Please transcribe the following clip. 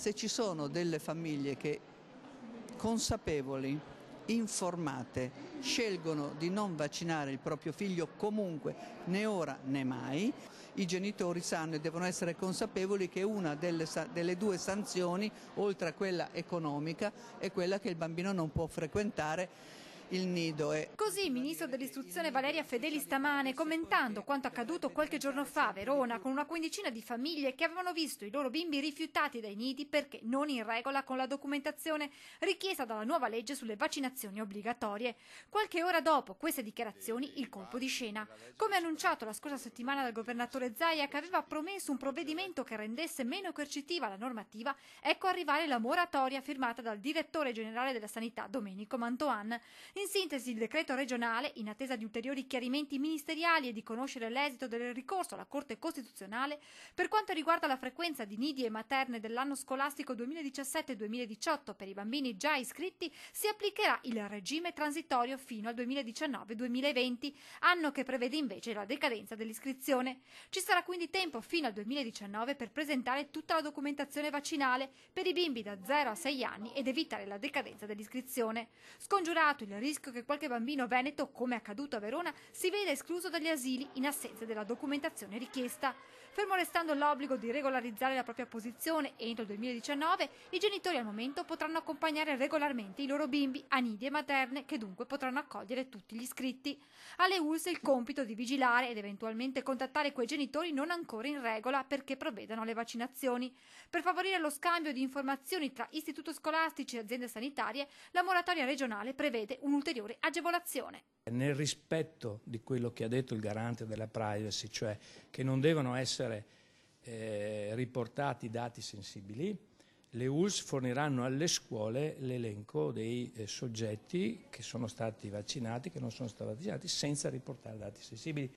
Se ci sono delle famiglie che consapevoli, informate, scelgono di non vaccinare il proprio figlio comunque, né ora né mai, i genitori sanno e devono essere consapevoli che una delle due sanzioni, oltre a quella economica, è quella che il bambino non può frequentare il nido. Così il ministro dell'istruzione Valeria Fedeli stamane, commentando quanto accaduto qualche giorno fa a Verona con una quindicina di famiglie che avevano visto i loro bimbi rifiutati dai nidi perché non in regola con la documentazione richiesta dalla nuova legge sulle vaccinazioni obbligatorie. Qualche ora dopo queste dichiarazioni il colpo di scena. Come annunciato la scorsa settimana dal governatore Zaia, che aveva promesso un provvedimento che rendesse meno coercitiva la normativa, ecco arrivare la moratoria firmata dal direttore generale della sanità Domenico Mantoan. In sintesi, il decreto regionale, in attesa di ulteriori chiarimenti ministeriali e di conoscere l'esito del ricorso alla Corte Costituzionale, per quanto riguarda la frequenza di nidi e materne dell'anno scolastico 2017-2018 per i bambini già iscritti, si applicherà il regime transitorio fino al 2019-2020, anno che prevede invece la decadenza dell'iscrizione. Ci sarà quindi tempo fino al 2019 per presentare tutta la documentazione vaccinale per i bimbi da 0 a 6 anni ed evitare la decadenza dell'iscrizione. Scongiurato il rischio che qualche bambino veneto, come accaduto a Verona, si veda escluso dagli asili in assenza della documentazione richiesta. Fermo restando l'obbligo di regolarizzare la propria posizione entro il 2019, i genitori al momento potranno accompagnare regolarmente i loro bimbi a nidi e materne che dunque potranno accogliere tutti gli iscritti. Alle ULSS il compito di vigilare ed eventualmente contattare quei genitori non ancora in regola perché provvedano alle vaccinazioni. Per favorire lo scambio di informazioni tra istituti scolastici e aziende sanitarie, la moratoria regionale prevede un'ulteriore agevolazione. Nel rispetto di quello che ha detto il garante della privacy, cioè che non devono essere riportati dati sensibili, le ULSS forniranno alle scuole l'elenco dei soggetti che sono stati vaccinati, che non sono stati vaccinati, senza riportare dati sensibili.